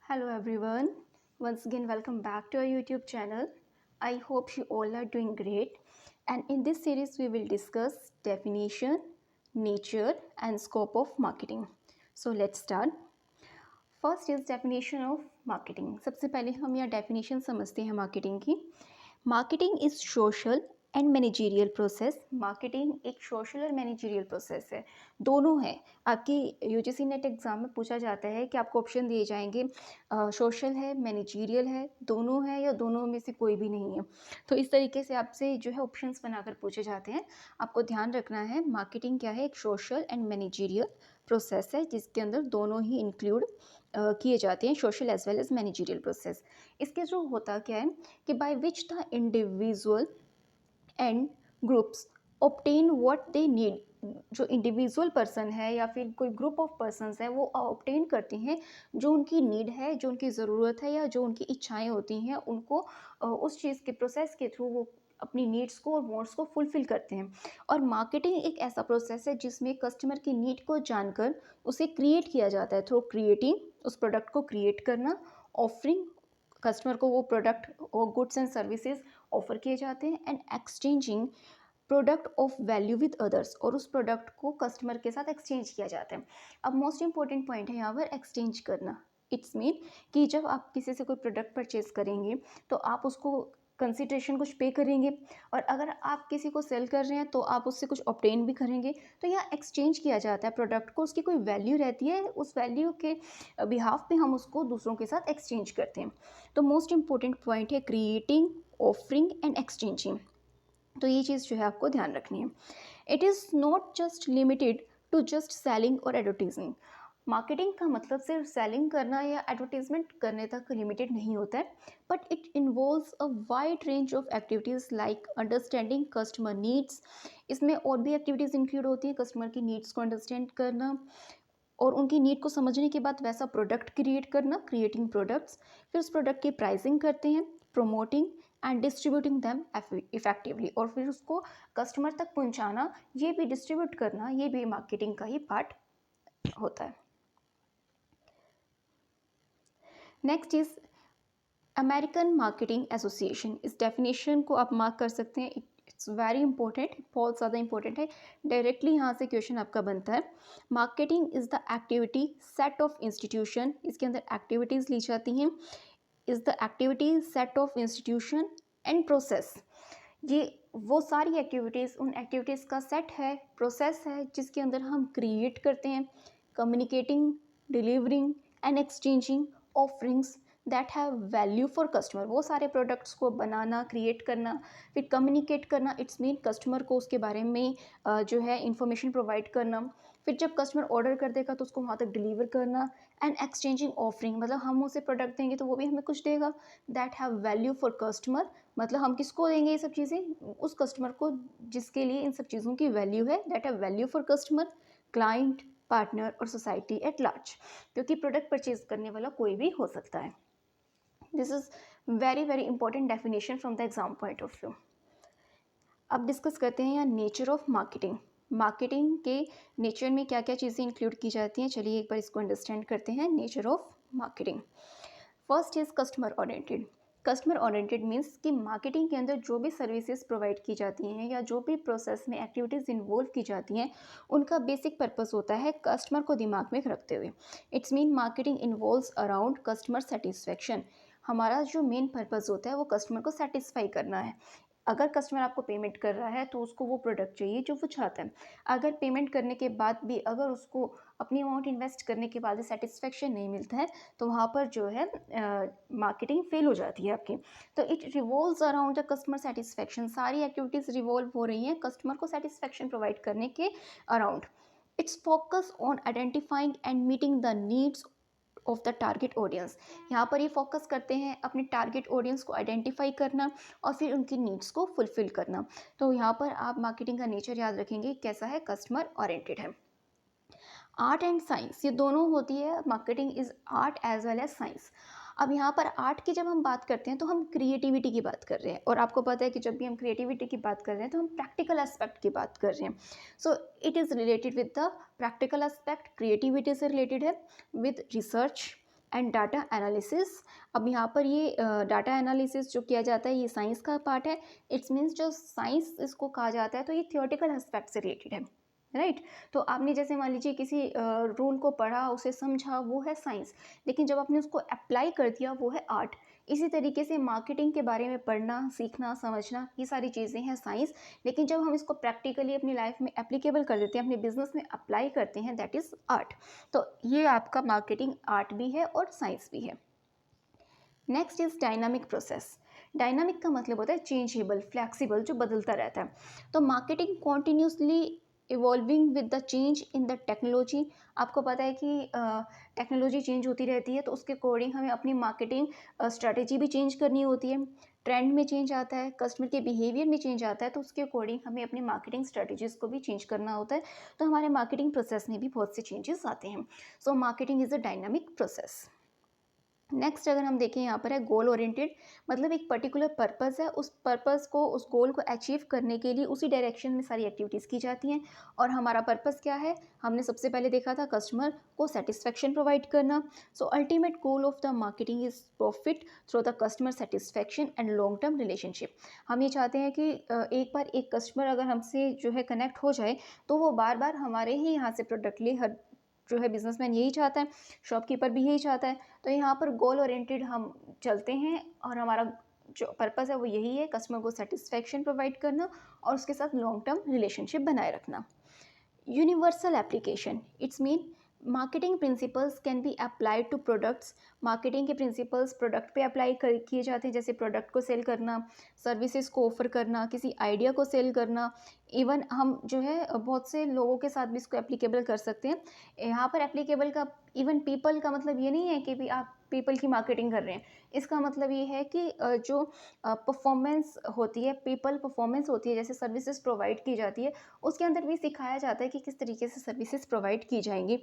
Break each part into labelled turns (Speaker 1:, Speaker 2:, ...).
Speaker 1: Hello everyone. Once again, welcome back to our YouTube channel. I hope you all are doing great. And in this series, we will discuss definition, nature, and scope of marketing. So let's start. First is definition of marketing. सबसे पहले हम यहाँ definition समझते हैं marketing की. Marketing is social and managerial process. Marketing एक social और managerial process है, दोनों है. आपकी यूजीसी नेट एग्जाम में पूछा जाता है कि आपको ऑप्शन दिए जाएंगे सोशल है, मैनेजरियल है, दोनों है या दोनों में से कोई भी नहीं है. तो इस तरीके से आपसे जो है ऑप्शंस बनाकर पूछे जाते हैं. आपको ध्यान रखना है मार्केटिंग क्या है, एक सोशल एंड मैनेजरियल प्रोसेस है जिसके अंदर दोनों ही इंक्लूड किए जाते हैं, social as well as managerial process. इसके जो होता क्या है कि by which the individual and groups obtain what they need. जो इंडिविजुअल पर्सन है या फिर कोई ग्रुप ऑफ पर्सनस है वो ऑब्टेन करते हैं जो उनकी नीड है, जो उनकी ज़रूरत है या जो उनकी इच्छाएं होती हैं, उनको उस चीज़ के प्रोसेस के थ्रू वो अपनी नीड्स को और वॉन्ट्स को फुलफ़िल करते हैं. और मार्केटिंग एक ऐसा प्रोसेस है जिसमें कस्टमर की नीड को जानकर उसे क्रिएट किया जाता है थ्रू क्रिएटिंग, उस प्रोडक्ट को क्रिएट करना, ऑफरिंग, कस्टमर को वो प्रोडक्ट और गुड्स एंड सर्विसेज ऑफर किए जाते हैं, and exchanging product of value with others, और उस प्रोडक्ट को कस्टमर के साथ एक्सचेंज किया जाता है. अब मोस्ट इंपॉर्टेंट पॉइंट है यहाँ पर एक्सचेंज करना. इट्स मीन कि जब आप किसी से कोई प्रोडक्ट परचेज करेंगे तो आप उसको कंसिडरेशन कुछ पे करेंगे, और अगर आप किसी को सेल कर रहे हैं तो आप उससे कुछ ऑब्टेन भी करेंगे. तो यहाँ एक्सचेंज किया जाता है प्रोडक्ट को, उसकी कोई वैल्यू रहती है, उस वैल्यू के बिहाफ पे हम उसको दूसरों के साथ एक्सचेंज करते हैं. तो मोस्ट इंपॉर्टेंट पॉइंट है क्रिएटिंग, ऑफरिंग एंड एक्सचेंजिंग. तो ये चीज़ जो है आपको ध्यान रखनी है. It is not just limited to just selling और एडवर्टीजिंग. मार्केटिंग का मतलब सिर्फ सेलिंग करना या एडवर्टीजमेंट करने तक लिमिटेड नहीं होता है, but it involves a wide range of activities like understanding customer needs. इसमें और भी एक्टिविटीज़ इंक्लूड होती हैं, कस्टमर की नीड्स को अंडरस्टैंड करना और उनकी नीड को समझने के बाद वैसा प्रोडक्ट क्रिएट करना, क्रिएटिंग प्रोडक्ट्स. फिर उस प्रोडक्ट की प्राइसिंग करते हैं, promoting and distributing them effectively, और फिर उसको कस्टमर तक पहुंचाना, ये भी डिस्ट्रीब्यूट करना, ये भी मार्केटिंग का ही पार्ट होता है. Next is American marketing association. इस डेफिनेशन को आप मार्क कर सकते हैं, इट्स वेरी इंपॉर्टेंट, बहुत ज़्यादा इंपॉर्टेंट है. डायरेक्टली यहाँ से क्वेश्चन आपका बनता है. Marketing is the activity set of institution. इसके अंदर एक्टिविटीज़ ली जाती हैं. Is the activity set of institution and process. ये वो सारी एक्टिविटीज़, उन एक्टिविटीज़ का सेट है, प्रोसेस है जिसके अंदर हम क्रिएट करते हैं, communicating, delivering and exchanging offerings that have value for customer. वो सारे प्रोडक्ट्स को बनाना, क्रिएट करना, फिर कम्युनिकेट करना. इट्स मीन कस्टमर को उसके बारे में जो है इंफॉर्मेशन प्रोवाइड करना. फिर जब कस्टमर ऑर्डर कर देगा तो उसको वहाँ तक डिलीवर करना. एंड एक्सचेंजिंग ऑफरिंग मतलब हम उसे प्रोडक्ट देंगे तो वो भी हमें कुछ देगा, that have value for customer. मतलब हम किसको देंगे ये सब चीज़ें, उस कस्टमर को जिसके लिए इन सब चीज़ों की वैल्यू है, that have value for customer, client, partner और सोसाइटी एट लार्ज. क्योंकि प्रोडक्ट परचेज करने वाला कोई भी हो सकता है. This is very very important definition from the exam point of view. अब डिस्कस करते हैं यहाँ नेचर ऑफ मार्केटिंग. मार्केटिंग के नेचर में क्या क्या चीज़ें इंक्लूड की जाती हैं, चलिए एक बार इसको अंडरस्टैंड करते हैं. Nature of marketing. First is customer oriented. Customer oriented means कि मार्केटिंग के अंदर जो भी सर्विसेज प्रोवाइड की जाती हैं या जो भी प्रोसेस में एक्टिविटीज़ इन्वॉल्व की जाती हैं, उनका बेसिक पर्पस होता है कस्टमर को दिमाग में रखते हुए. It's mean marketing involves around customer satisfaction. हमारा जो मेन पर्पस होता है वो कस्टमर को सेटिस्फाई करना है. अगर कस्टमर आपको पेमेंट कर रहा है तो उसको वो प्रोडक्ट चाहिए जो वो चाहता है. अगर पेमेंट करने के बाद भी अगर उसको अपनी अमाउंट इन्वेस्ट करने के बाद सेटिस्फेक्शन नहीं मिलता है तो वहाँ पर जो है मार्केटिंग फेल हो जाती है आपकी. तो it revolves around the customer satisfaction. सारी एक्टिविटीज़ रिवॉल्व हो रही हैं कस्टमर को सेटिस्फेक्शन प्रोवाइड करने के around. It's focus on identifying and meeting the needs of the target audience. यहाँ पर ये फोकस करते हैं अपने टारगेट ऑडियंस को आइडेंटिफाई करना और फिर उनकी नीड्स को फुलफिल करना. तो यहाँ पर आप मार्केटिंग का नेचर याद रखेंगे कैसा है, कस्टमर ओरिएंटेड है. आर्ट एंड साइंस ये दोनों होती है. Marketing is art as well as science. अब यहाँ पर आर्ट की जब हम बात करते हैं तो हम क्रिएटिविटी की बात कर रहे हैं, और आपको पता है कि जब भी हम क्रिएटिविटी की बात कर रहे हैं तो हम प्रैक्टिकल एस्पेक्ट की बात कर रहे हैं. So it is related with the practical aspect. Creativity से रिलेटेड है with research and data analysis. अब यहाँ पर ये डाटा एनालिसिस जो किया जाता है ये साइंस का पार्ट है। इट्स मीन्स जो साइंस इसको कहा जाता है तो ये थियोरेटिकल एस्पेक्ट से रिलेटेड है, राइट। तो आपने जैसे मान लीजिए किसी रूल को पढ़ा, उसे समझा, वो है साइंस, लेकिन जब आपने उसको अप्लाई कर दिया वो है आर्ट। इसी तरीके से मार्केटिंग के बारे में पढ़ना, सीखना, समझना, ये सारी चीज़ें हैं साइंस, लेकिन जब हम इसको प्रैक्टिकली अपनी लाइफ में एप्लीकेबल कर देते हैं, अपने बिजनेस में अप्लाई करते हैं, दैट इज़ आर्ट। तो ये आपका मार्केटिंग आर्ट भी है और साइंस भी है। Next is dynamic process. Dynamic का मतलब होता है चेंजेबल, फ्लैक्सीबल, जो बदलता रहता है। तो marketing continuously evolving with the change in the technology. आपको पता है कि टेक्नोलॉजी चेंज होती रहती है, तो उसके अकॉर्डिंग हमें अपनी मार्केटिंग स्ट्रैटेजी भी चेंज करनी होती है। ट्रेंड में चेंज आता है, कस्टमर के बिहेवियर में चेंज आता है, तो उसके अकॉर्डिंग हमें अपनी मार्केटिंग स्ट्रैटेजीज को भी चेंज करना होता है। तो हमारे मार्केटिंग प्रोसेस में भी बहुत से चेंजेस आते हैं। So marketing is a dynamic process. Next अगर हम देखें, यहाँ पर है गोल ओरिएंटेड। मतलब एक पर्टिकुलर पर्पस है, उस पर्पस को, उस गोल को अचीव करने के लिए उसी डायरेक्शन में सारी एक्टिविटीज़ की जाती हैं। और हमारा पर्पस क्या है, हमने सबसे पहले देखा था कस्टमर को सेटिस्फेक्शन प्रोवाइड करना। सो ultimate goal of the marketing is profit through the customer satisfaction and long term relationship. हम ये चाहते हैं कि एक बार एक कस्टमर अगर हमसे जो है कनेक्ट हो जाए, तो वो बार बार हमारे ही यहाँ से प्रोडक्ट ले। हर जो है बिजनेसमैन यही चाहता है, शॉपकीपर भी यही चाहता है। तो यहाँ पर गोल ओरिएंटेड हम चलते हैं और हमारा जो पर्पस है वो यही है, कस्टमर को सेटिस्फेक्शन प्रोवाइड करना और उसके साथ लॉन्ग टर्म रिलेशनशिप बनाए रखना। Universal application, its mean marketing principles can be applied to products. Marketing के प्रिंसिपल्स प्रोडक्ट पे अप्लाई कर किए जाते हैं, जैसे प्रोडक्ट को सेल करना, सर्विसेज को ऑफर करना, किसी आइडिया को सेल करना। इवन हम जो है बहुत से लोगों के साथ भी इसको एप्लीकेबल कर सकते हैं। यहाँ पर एप्लीकेबल का इवन पीपल का मतलब ये नहीं है कि भी आप पीपल की मार्केटिंग कर रहे हैं। इसका मतलब ये है कि जो परफॉर्मेंस होती है, पीपल परफॉर्मेंस होती है, जैसे सर्विसेज प्रोवाइड की जाती है, उसके अंदर भी सिखाया जाता है कि किस तरीके से सर्विसेज प्रोवाइड की जाएंगी।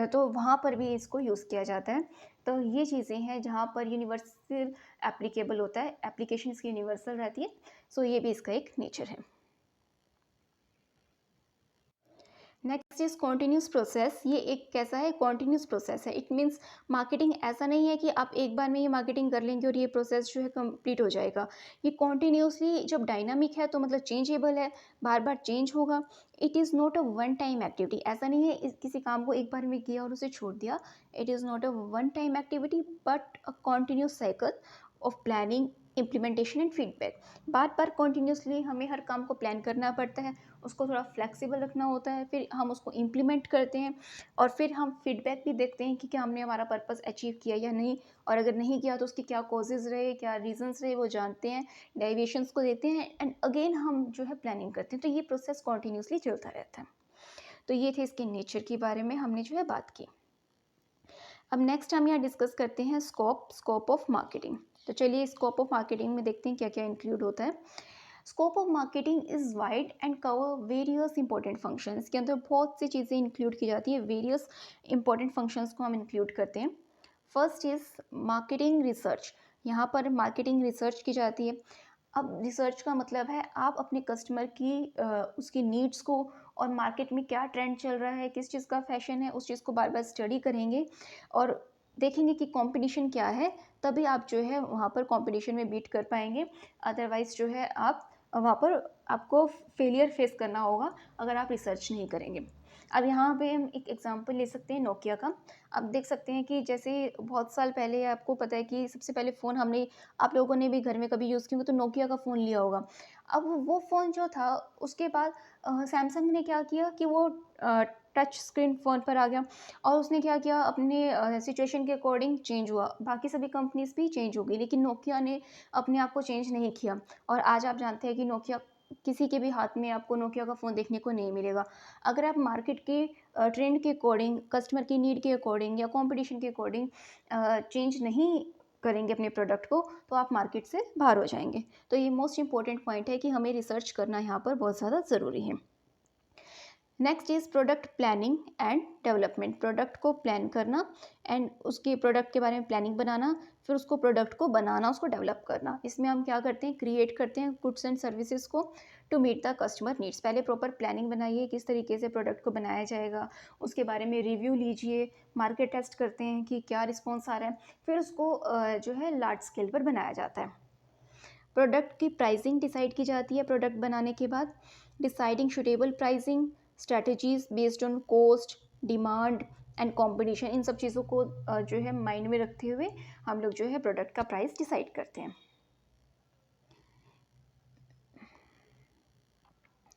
Speaker 1: तो वहाँ पर भी इसको यूज़ किया जाता है। तो ये चीज़ें हैं जहाँ पर यूनिवर्सल एप्लीकेबल होता है, एप्लीकेशन इसकी यूनिवर्सल रहती है। सो ये भी इसका एक नेचर है। Next is continuous process. ये एक कैसा है, कॉन्टीन्यूस प्रोसेस है। इट मीन्स मार्केटिंग ऐसा नहीं है कि आप एक बार में ये मार्केटिंग कर लेंगे और ये प्रोसेस जो है कंप्लीट हो जाएगा। ये कॉन्टीन्यूसली जब डायनामिक है तो मतलब चेंजेबल है, बार बार चेंज होगा। It is not a one time activity. ऐसा नहीं है किसी काम को एक बार में किया और उसे छोड़ दिया। It is not a one time activity but a continuous cycle of planning, implementation and feedback. Bar bar continuously हमें हर काम को प्लान करना पड़ता है, उसको थोड़ा फ्लेक्सिबल रखना होता है, फिर हम उसको इम्प्लीमेंट करते हैं और फिर हम फीडबैक भी देखते हैं कि क्या हमने हमारा पर्पस अचीव किया या नहीं, और अगर नहीं किया तो उसके क्या कॉजेज़ रहे, क्या रीजंस रहे, वो जानते हैं, डेविएशंस को देते हैं एंड अगेन हम जो है प्लानिंग करते हैं। तो ये प्रोसेस कॉन्टीन्यूसली चलता रहता है। तो ये थे इसके नेचर के बारे में हमने जो है बात की। अब नेक्स्ट हम यहाँ डिस्कस करते हैं स्कोप ऑफ मार्केटिंग। तो चलिए स्कोप ऑफ मार्केटिंग में देखते हैं क्या क्या इंक्लूड होता है। Scope of marketing is wide and cover various important functions. इसके अंदर बहुत सी चीज़ें इंक्लूड की जाती है, वेरियस इंपॉर्टेंट फंक्शंस को हम इंक्लूड करते हैं। First is marketing research. यहाँ पर मार्केटिंग रिसर्च की जाती है। अब रिसर्च का मतलब है आप अपने कस्टमर की उसकी नीड्स को और मार्केट में क्या ट्रेंड चल रहा है, किस चीज़ का फैशन है, उस चीज़ को बार बार स्टडी करेंगे और देखेंगे कि कंपटीशन क्या है। तभी आप जो है वहाँ पर कंपटीशन में बीट कर पाएंगे। अदरवाइज़ जो है आप वहाँ पर आपको फेलियर फेस करना होगा अगर आप रिसर्च नहीं करेंगे। अब यहाँ पे हम एक एग्जांपल ले सकते हैं नोकिया का। अब देख सकते हैं कि जैसे बहुत साल पहले, आपको पता है कि सबसे पहले फ़ोन हमने, आप लोगों ने भी घर में कभी यूज़ किया होगा तो नोकिया का फ़ोन लिया होगा। अब वो फ़ोन जो था उसके बाद सैमसंग ने क्या किया कि वो टच स्क्रीन फ़ोन पर आ गया और उसने क्या किया, अपने सिचुएशन के अकॉर्डिंग चेंज हुआ। बाकी सभी कंपनीज़ भी चेंज हो गई, लेकिन नोकिया ने अपने आप को चेंज नहीं किया। और आज आप जानते हैं कि नोकिया, किसी के भी हाथ में आपको नोकिया का फ़ोन देखने को नहीं मिलेगा। अगर आप मार्केट के ट्रेंड के अकॉर्डिंग, कस्टमर की नीड के अकॉर्डिंग या कंपटीशन के अकॉर्डिंग चेंज नहीं करेंगे अपने प्रोडक्ट को, तो आप मार्केट से बाहर हो जाएंगे। तो ये मोस्ट इंपॉर्टेंट पॉइंट है कि हमें रिसर्च करना यहाँ पर बहुत ज़्यादा ज़रूरी है। Next is product planning and development, product को प्लान करना एंड उसके प्रोडक्ट के बारे में प्लानिंग बनाना, फिर उसको प्रोडक्ट को बनाना, उसको डेवलप करना। इसमें हम क्या करते हैं, क्रिएट करते हैं गुड्स एंड सर्विसेज को to meet the customer needs. पहले प्रॉपर प्लानिंग बनाइए किस तरीके से प्रोडक्ट को बनाया जाएगा, उसके बारे में रिव्यू लीजिए, मार्केट टेस्ट करते हैं कि क्या रिस्पॉन्स आ रहा है, फिर उसको जो है लार्ज स्केल पर बनाया जाता है। प्रोडक्ट की प्राइसिंग डिसाइड की जाती है प्रोडक्ट बनाने के बाद, deciding suitable pricing strategies based on cost, demand and competition. इन सब चीज़ों को जो है माइंड में रखते हुए हम लोग जो है प्रोडक्ट का प्राइस डिसाइड करते हैं।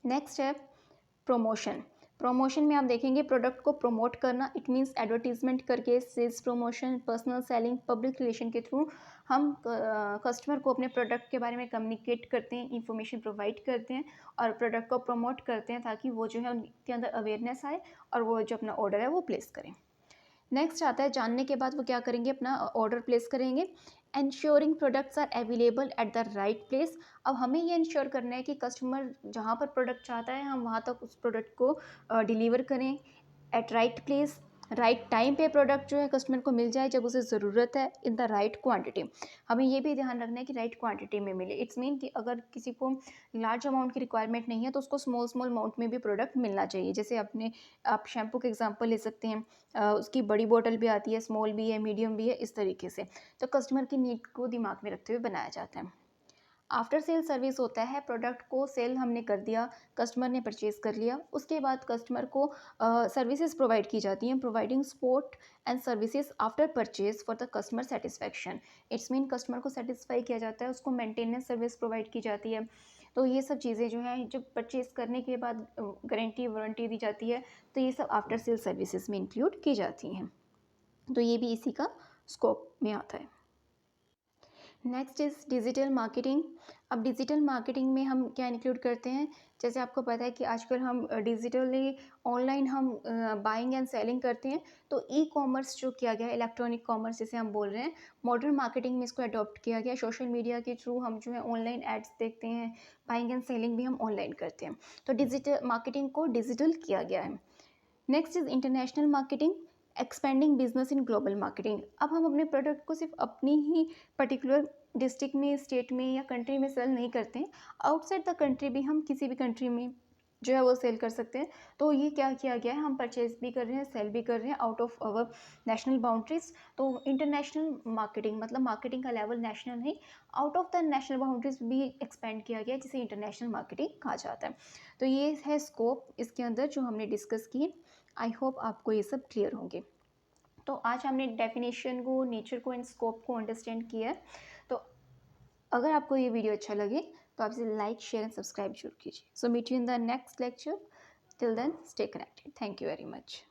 Speaker 1: नेक्स्ट है प्रमोशन। प्रमोशन में आप देखेंगे प्रोडक्ट को प्रमोट करना, इट मीन्स एडवर्टीजमेंट करके, sales promotion, personal selling, public relation के थ्रू हम कस्टमर को अपने प्रोडक्ट के बारे में कम्युनिकेट करते हैं, इंफॉर्मेशन प्रोवाइड करते हैं और प्रोडक्ट को प्रमोट करते हैं ताकि वो जो है उनके अंदर अवेयरनेस आए और वो जो अपना ऑर्डर है वो प्लेस करें। नेक्स्ट आता है जानने के बाद वो क्या करेंगे, अपना ऑर्डर प्लेस करेंगे। Ensuring products are available at the right place. अब हमें ये इंश्योर करना है कि कस्टमर जहाँ पर प्रोडक्ट चाहता है हम वहाँ तक उस प्रोडक्ट को डिलीवर करें at right place, right time पे प्रोडक्ट जो है कस्टमर को मिल जाए जब उसे ज़रूरत है, इन द राइट क्वांटिटी। हमें ये भी ध्यान रखना है कि राइट क्वांटिटी में मिले। इट्स मीन कि अगर किसी को लार्ज अमाउंट की रिक्वायरमेंट नहीं है तो उसको स्मॉल स्मॉल अमाउंट में भी प्रोडक्ट मिलना चाहिए। जैसे अपने आप शैम्पू के एग्जांपल ले सकते हैं, उसकी बड़ी बोतल भी आती है, स्मॉल भी है, मीडियम भी है, इस तरीके से। तो कस्टमर की नीड को दिमाग में रखते हुए बनाया जाता है। आफ्टर सेल सर्विस होता है, प्रोडक्ट को सेल हमने कर दिया, कस्टमर ने परचेज कर लिया, उसके बाद कस्टमर को सर्विसेज प्रोवाइड की जाती हैं, providing support and services after purchase for the customer satisfaction. It's mean customer को सेटिस्फाई किया जाता है, उसको मेंटेनेंस सर्विस प्रोवाइड की जाती है। तो ये सब चीज़ें जो हैं जब परचेज करने के बाद गारंटी वारंटी दी जाती है, तो ये सब आफ्टर सेल सर्विसेज में इंक्लूड की जाती हैं। तो ये भी इसी का स्कोप में आता है। Next is digital marketing. अब डिजिटल मार्केटिंग में हम क्या इंक्लूड करते हैं, जैसे आपको पता है कि आजकल हम डिजिटली ऑनलाइन हम बाइंग एंड सेलिंग करते हैं। तो ई कॉमर्स जो किया गया है, इलेक्ट्रॉनिक कॉमर्स जिसे हम बोल रहे हैं, मॉडर्न मार्केटिंग में इसको अडॉप्ट किया गया है। सोशल मीडिया के थ्रू हम जो है ऑनलाइन एड्स देखते हैं, बाइंग एंड सेलिंग भी हम ऑनलाइन करते हैं। तो डिजिटल मार्केटिंग को डिजिटल किया गया है। Next is international marketing, expanding business in global marketing. अब हम अपने प्रोडक्ट को सिर्फ अपनी ही पर्टिकुलर डिस्ट्रिक्ट में, स्टेट में या कंट्री में सेल नहीं करते हैं, आउटसाइड द कंट्री भी हम किसी भी कंट्री में जो है वो सेल कर सकते हैं। तो ये क्या किया गया है, हम परचेज भी कर रहे हैं, सेल भी कर रहे हैं out of our national boundaries. तो इंटरनेशनल मार्केटिंग मतलब मार्केटिंग का लेवल नेशनल नहीं, out of the national boundaries भी एक्सपेंड किया गया है, जिसे इंटरनेशनल मार्केटिंग कहा जाता है। तो ये है स्कोप इसके अंदर जो हमने डिस्कस किए। आई होप आपको ये सब क्लियर होंगे। तो आज हमने डेफिनेशन को, नेचर को एंड स्कोप को अंडरस्टैंड किया है। तो अगर आपको ये वीडियो अच्छा लगे तो आप इसे लाइक, शेयर एंड सब्सक्राइब जरूर कीजिए। So meet you in the next lecture. Till then stay connected. Thank you very much.